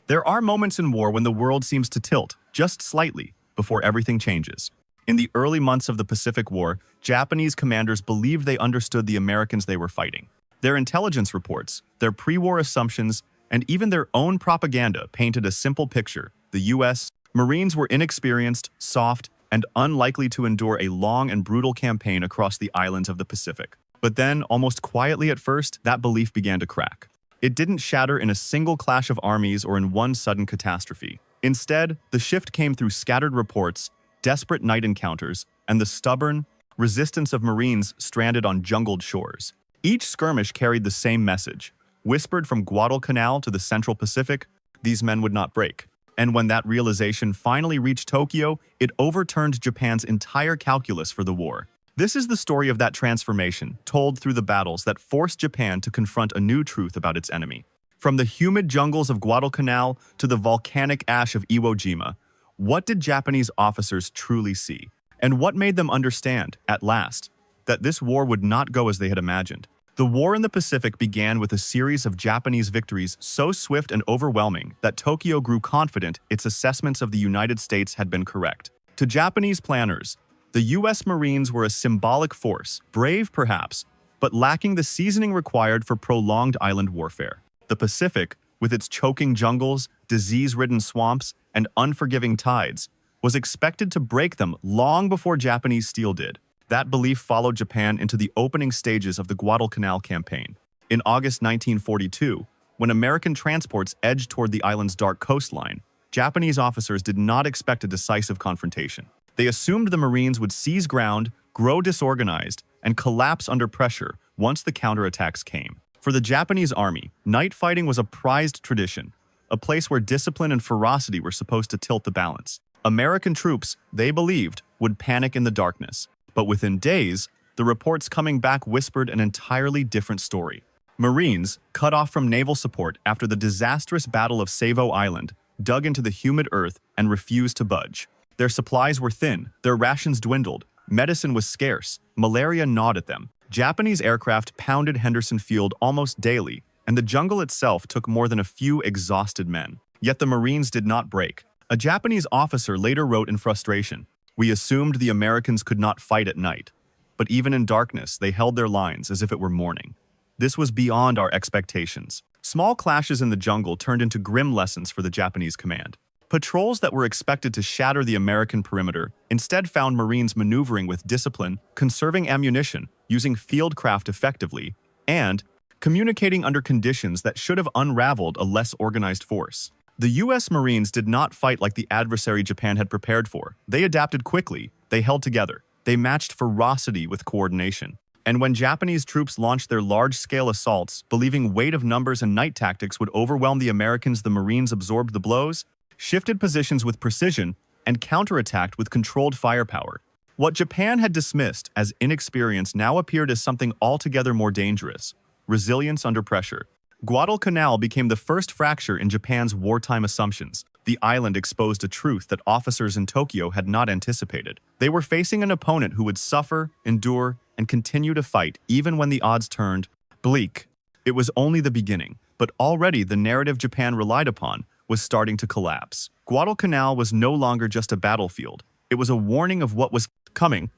There are moments in war when the world seems to tilt, just slightly, before everything changes. In the early months of the Pacific War, Japanese commanders believed they understood the Americans they were fighting. Their intelligence reports, their pre-war assumptions, and even their own propaganda painted a simple picture. The U.S. Marines were inexperienced, soft, and unlikely to endure a long and brutal campaign across the islands of the Pacific. But then, almost quietly at first, that belief began to crack. It didn't shatter in a single clash of armies or in one sudden catastrophe. Instead, the shift came through scattered reports, desperate night encounters, and the stubborn resistance of Marines stranded on jungled shores. Each skirmish carried the same message. Whispered from Guadalcanal to the Central Pacific, these men would not break. And when that realization finally reached Tokyo, it overturned Japan's entire calculus for the war. This is the story of that transformation, told through the battles that forced Japan to confront a new truth about its enemy. From the humid jungles of Guadalcanal to the volcanic ash of Iwo Jima, what did Japanese officers truly see? And what made them understand, at last, that this war would not go as they had imagined? The war in the Pacific began with a series of Japanese victories so swift and overwhelming that Tokyo grew confident its assessments of the United States had been correct. To Japanese planners, the U.S. Marines were a symbolic force, brave perhaps, but lacking the seasoning required for prolonged island warfare. The Pacific, with its choking jungles, disease-ridden swamps, and unforgiving tides, was expected to break them long before Japanese steel did. That belief followed Japan into the opening stages of the Guadalcanal campaign. In August 1942, when American transports edged toward the island's dark coastline, Japanese officers did not expect a decisive confrontation. They assumed the Marines would seize ground, grow disorganized, and collapse under pressure once the counterattacks came. For the Japanese army, night fighting was a prized tradition, a place where discipline and ferocity were supposed to tilt the balance. American troops, they believed, would panic in the darkness. But within days, the reports coming back whispered an entirely different story. Marines, cut off from naval support after the disastrous Battle of Savo Island, dug into the humid earth and refused to budge. Their supplies were thin, their rations dwindled, medicine was scarce, malaria gnawed at them. Japanese aircraft pounded Henderson Field almost daily, and the jungle itself took more than a few exhausted men. Yet the Marines did not break. A Japanese officer later wrote in frustration, "We assumed the Americans could not fight at night, but even in darkness they held their lines as if it were morning. This was beyond our expectations." Small clashes in the jungle turned into grim lessons for the Japanese command. Patrols that were expected to shatter the American perimeter instead found Marines maneuvering with discipline, conserving ammunition, using field craft effectively, and communicating under conditions that should have unraveled a less organized force. The U.S. Marines did not fight like the adversary Japan had prepared for. They adapted quickly, they held together, they matched ferocity with coordination. And when Japanese troops launched their large-scale assaults, believing weight of numbers and night tactics would overwhelm the Americans, the Marines absorbed the blows, shifted positions with precision, and counterattacked with controlled firepower. What Japan had dismissed as inexperience now appeared as something altogether more dangerous: resilience under pressure. Guadalcanal became the first fracture in Japan's wartime assumptions. The island exposed a truth that officers in Tokyo had not anticipated. They were facing an opponent who would suffer, endure, and continue to fight even when the odds turned bleak. It was only the beginning, but already the narrative Japan relied upon was starting to collapse. Guadalcanal was no longer just a battlefield. It was a warning of what was coming.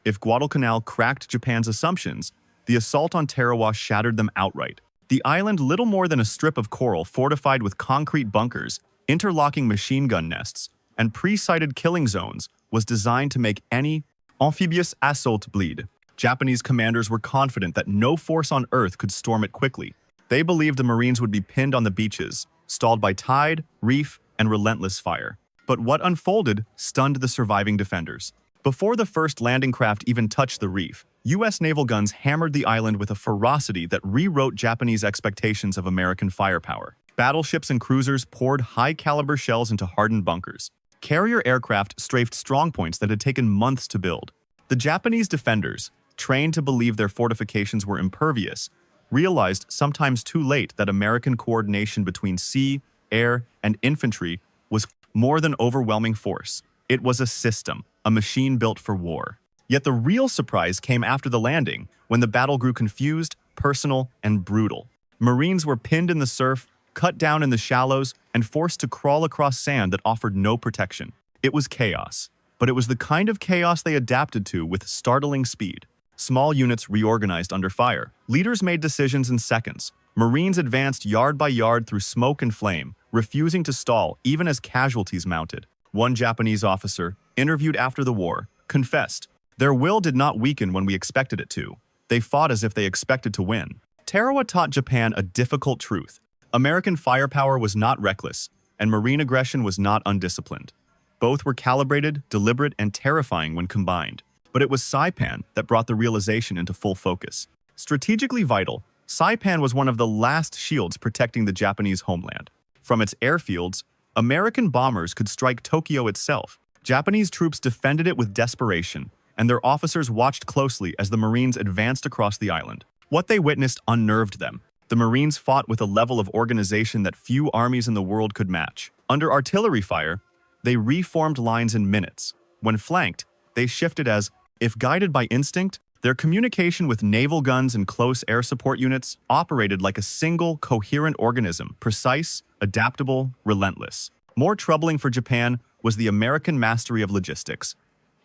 If Guadalcanal cracked Japan's assumptions, the assault on Tarawa shattered them outright. The island, little more than a strip of coral fortified with concrete bunkers, interlocking machine gun nests, and pre-sighted killing zones, was designed to make any amphibious assault bleed. Japanese commanders were confident that no force on Earth could storm it quickly. They believed the Marines would be pinned on the beaches, stalled by tide, reef, and relentless fire. But what unfolded stunned the surviving defenders. Before the first landing craft even touched the reef, U.S. naval guns hammered the island with a ferocity that rewrote Japanese expectations of American firepower. Battleships and cruisers poured high-caliber shells into hardened bunkers. Carrier aircraft strafed strongpoints that had taken months to build. The Japanese defenders, trained to believe their fortifications were impervious, realized sometimes too late that American coordination between sea, air, and infantry was more than overwhelming force. It was a system, a machine built for war. Yet the real surprise came after the landing, when the battle grew confused, personal, and brutal. Marines were pinned in the surf, cut down in the shallows, and forced to crawl across sand that offered no protection. It was chaos, but it was the kind of chaos they adapted to with startling speed. Small units reorganized under fire. Leaders made decisions in seconds. Marines advanced yard by yard through smoke and flame, refusing to stall even as casualties mounted. One Japanese officer, interviewed after the war, confessed, "Their will did not weaken when we expected it to. They fought as if they expected to win." Tarawa taught Japan a difficult truth. American firepower was not reckless, and Marine aggression was not undisciplined. Both were calibrated, deliberate, and terrifying when combined. But it was Saipan that brought the realization into full focus. Strategically vital, Saipan was one of the last shields protecting the Japanese homeland. From its airfields, American bombers could strike Tokyo itself. Japanese troops defended it with desperation, and their officers watched closely as the Marines advanced across the island. What they witnessed unnerved them. The Marines fought with a level of organization that few armies in the world could match. Under artillery fire, they reformed lines in minutes. When flanked, they shifted as, if guided by instinct, their communication with naval guns and close air support units operated like a single, coherent organism, precise, adaptable, relentless. More troubling for Japan was the American mastery of logistics.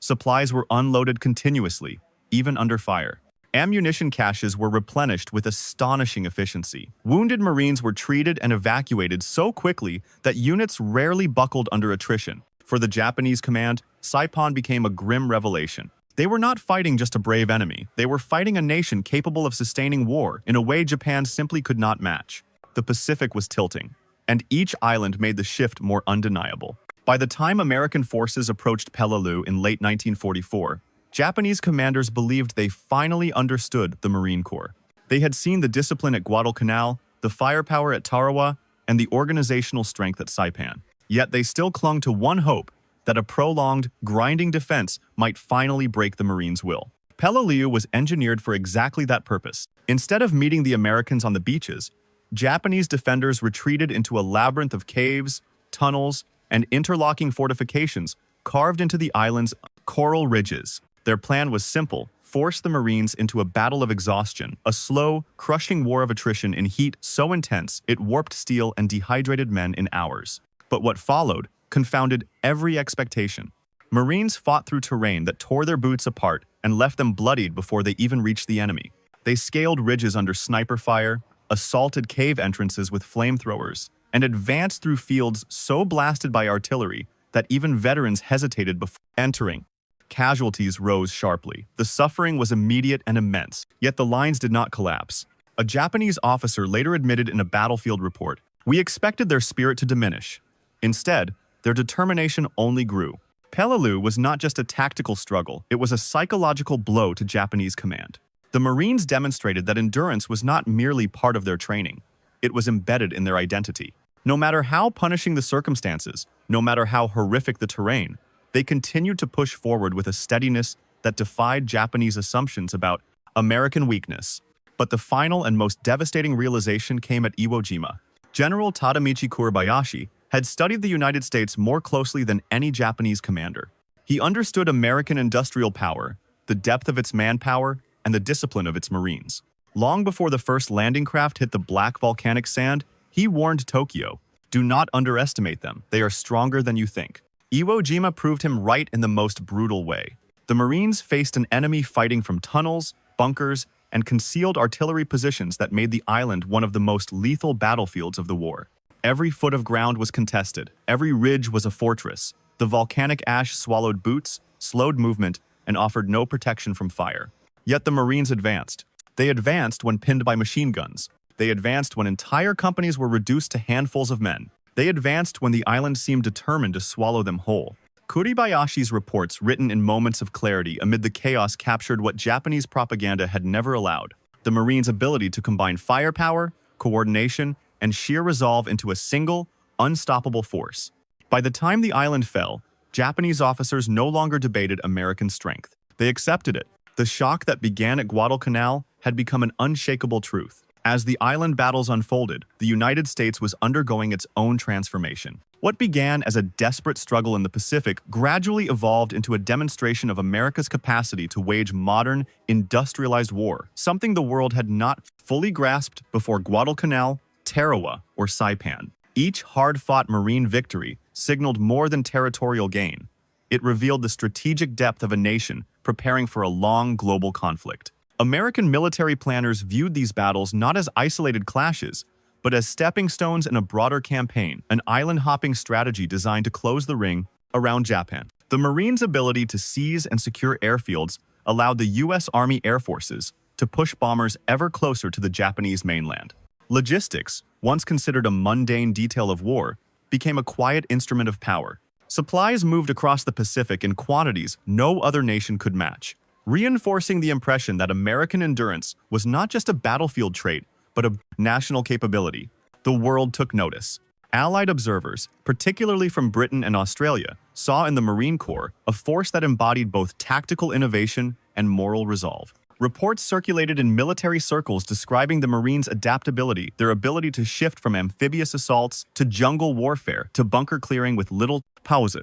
Supplies were unloaded continuously, even under fire. Ammunition caches were replenished with astonishing efficiency. Wounded Marines were treated and evacuated so quickly that units rarely buckled under attrition. For the Japanese command, Saipan became a grim revelation. They were not fighting just a brave enemy. They were fighting a nation capable of sustaining war in a way Japan simply could not match. The Pacific was tilting, and each island made the shift more undeniable. By the time American forces approached Peleliu in late 1944, Japanese commanders believed they finally understood the Marine Corps. They had seen the discipline at Guadalcanal, the firepower at Tarawa, and the organizational strength at Saipan. Yet they still clung to one hope, that a prolonged, grinding defense might finally break the Marines' will. Peleliu was engineered for exactly that purpose. Instead of meeting the Americans on the beaches, Japanese defenders retreated into a labyrinth of caves, tunnels, and interlocking fortifications carved into the island's coral ridges. Their plan was simple: force the Marines into a battle of exhaustion, a slow, crushing war of attrition in heat so intense it warped steel and dehydrated men in hours. But what followed confounded every expectation. Marines fought through terrain that tore their boots apart and left them bloodied before they even reached the enemy. They scaled ridges under sniper fire, assaulted cave entrances with flamethrowers, and advanced through fields so blasted by artillery that even veterans hesitated before entering. Casualties rose sharply. The suffering was immediate and immense, yet the lines did not collapse. A Japanese officer later admitted in a battlefield report, "We expected their spirit to diminish. Instead, their determination only grew." Peleliu was not just a tactical struggle, it was a psychological blow to Japanese command. The Marines demonstrated that endurance was not merely part of their training, it was embedded in their identity. No matter how punishing the circumstances, no matter how horrific the terrain, they continued to push forward with a steadiness that defied Japanese assumptions about American weakness. But the final and most devastating realization came at Iwo Jima. General Tadamichi Kuribayashi had studied the United States more closely than any Japanese commander. He understood American industrial power, the depth of its manpower, and the discipline of its Marines. Long before the first landing craft hit the black volcanic sand, he warned Tokyo, "Do not underestimate them. They are stronger than you think." Iwo Jima proved him right in the most brutal way. The Marines faced an enemy fighting from tunnels, bunkers, and concealed artillery positions that made the island one of the most lethal battlefields of the war. Every foot of ground was contested. Every ridge was a fortress. The volcanic ash swallowed boots, slowed movement, and offered no protection from fire. Yet the Marines advanced. They advanced when pinned by machine guns. They advanced when entire companies were reduced to handfuls of men. They advanced when the island seemed determined to swallow them whole. Kuribayashi's reports, written in moments of clarity amid the chaos, captured what Japanese propaganda had never allowed: the Marines' ability to combine firepower, coordination, and sheer resolve into a single, unstoppable force. By the time the island fell, Japanese officers no longer debated American strength. They accepted it. The shock that began at Guadalcanal had become an unshakable truth. As the island battles unfolded, the United States was undergoing its own transformation. What began as a desperate struggle in the Pacific gradually evolved into a demonstration of America's capacity to wage modern, industrialized war, something the world had not fully grasped before Guadalcanal, Tarawa, or Saipan. Each hard-fought marine victory signaled more than territorial gain. It revealed the strategic depth of a nation preparing for a long global conflict. American military planners viewed these battles not as isolated clashes, but as stepping stones in a broader campaign, an island-hopping strategy designed to close the ring around Japan. The Marines' ability to seize and secure airfields allowed the U.S. Army Air Forces to push bombers ever closer to the Japanese mainland. Logistics, once considered a mundane detail of war, became a quiet instrument of power. Supplies moved across the Pacific in quantities no other nation could match, reinforcing the impression that American endurance was not just a battlefield trait, but a national capability. The world took notice. Allied observers, particularly from Britain and Australia, saw in the Marine Corps a force that embodied both tactical innovation and moral resolve. Reports circulated in military circles describing the Marines' adaptability, their ability to shift from amphibious assaults to jungle warfare to bunker clearing with little pause.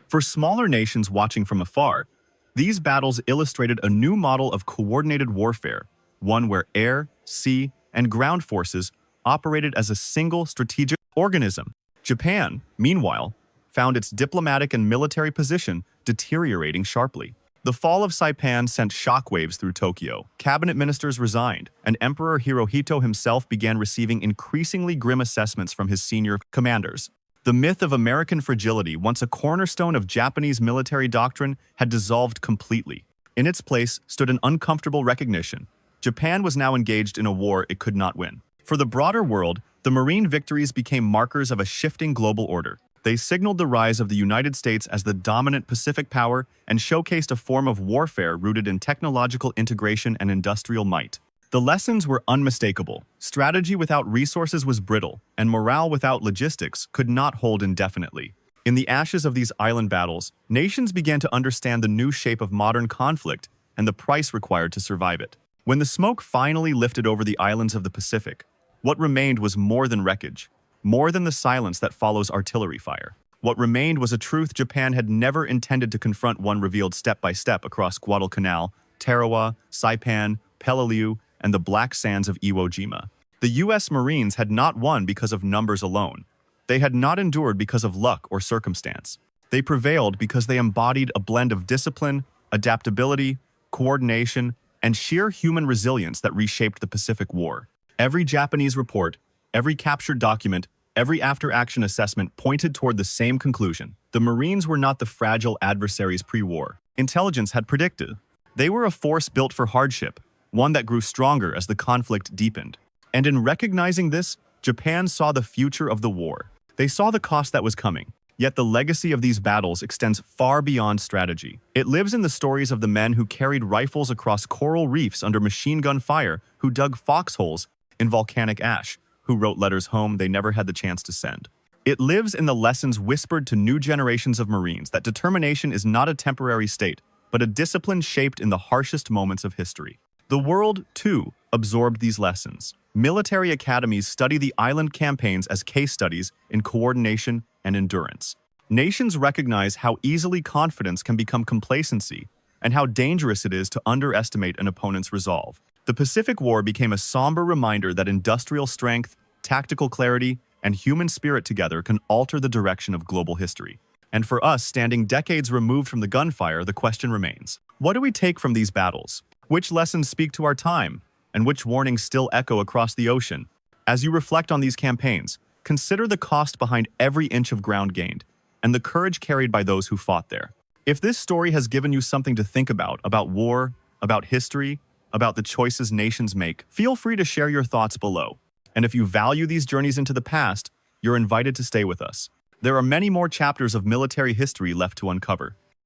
For smaller nations watching from afar, these battles illustrated a new model of coordinated warfare, one where air, sea, and ground forces operated as a single strategic organism. Japan, meanwhile, found its diplomatic and military position deteriorating sharply. The fall of Saipan sent shockwaves through Tokyo. Cabinet ministers resigned, and Emperor Hirohito himself began receiving increasingly grim assessments from his senior commanders. The myth of American fragility, once a cornerstone of Japanese military doctrine, had dissolved completely. In its place stood an uncomfortable recognition. Japan was now engaged in a war it could not win. For the broader world, the Marine victories became markers of a shifting global order. They signaled the rise of the United States as the dominant Pacific power and showcased a form of warfare rooted in technological integration and industrial might. The lessons were unmistakable. Strategy without resources was brittle, and morale without logistics could not hold indefinitely. In the ashes of these island battles, nations began to understand the new shape of modern conflict and the price required to survive it. When the smoke finally lifted over the islands of the Pacific, what remained was more than wreckage, more than the silence that follows artillery fire. What remained was a truth Japan had never intended to confront, one revealed step by step across Guadalcanal, Tarawa, Saipan, Peleliu, and the black sands of Iwo Jima. The U.S. Marines had not won because of numbers alone. They had not endured because of luck or circumstance. They prevailed because they embodied a blend of discipline, adaptability, coordination, and sheer human resilience that reshaped the Pacific War. Every Japanese report, every captured document, every after-action assessment pointed toward the same conclusion. The Marines were not the fragile adversaries pre-war intelligence had predicted. They were a force built for hardship, one that grew stronger as the conflict deepened. And in recognizing this, Japan saw the future of the war. They saw the cost that was coming. Yet the legacy of these battles extends far beyond strategy. It lives in the stories of the men who carried rifles across coral reefs under machine gun fire, who dug foxholes in volcanic ash, who wrote letters home they never had the chance to send. It lives in the lessons whispered to new generations of Marines that determination is not a temporary state, but a discipline shaped in the harshest moments of history. The world, too, absorbed these lessons. Military academies study the island campaigns as case studies in coordination and endurance. Nations recognize how easily confidence can become complacency and how dangerous it is to underestimate an opponent's resolve. The Pacific War became a somber reminder that industrial strength, tactical clarity, and human spirit together can alter the direction of global history. And for us, standing decades removed from the gunfire, the question remains: what do we take from these battles? Which lessons speak to our time? And which warnings still echo across the ocean? As you reflect on these campaigns, consider the cost behind every inch of ground gained, and the courage carried by those who fought there. If this story has given you something to think about war, about history, about the choices nations make, feel free to share your thoughts below. And if you value these journeys into the past, you're invited to stay with us. There are many more chapters of military history left to uncover.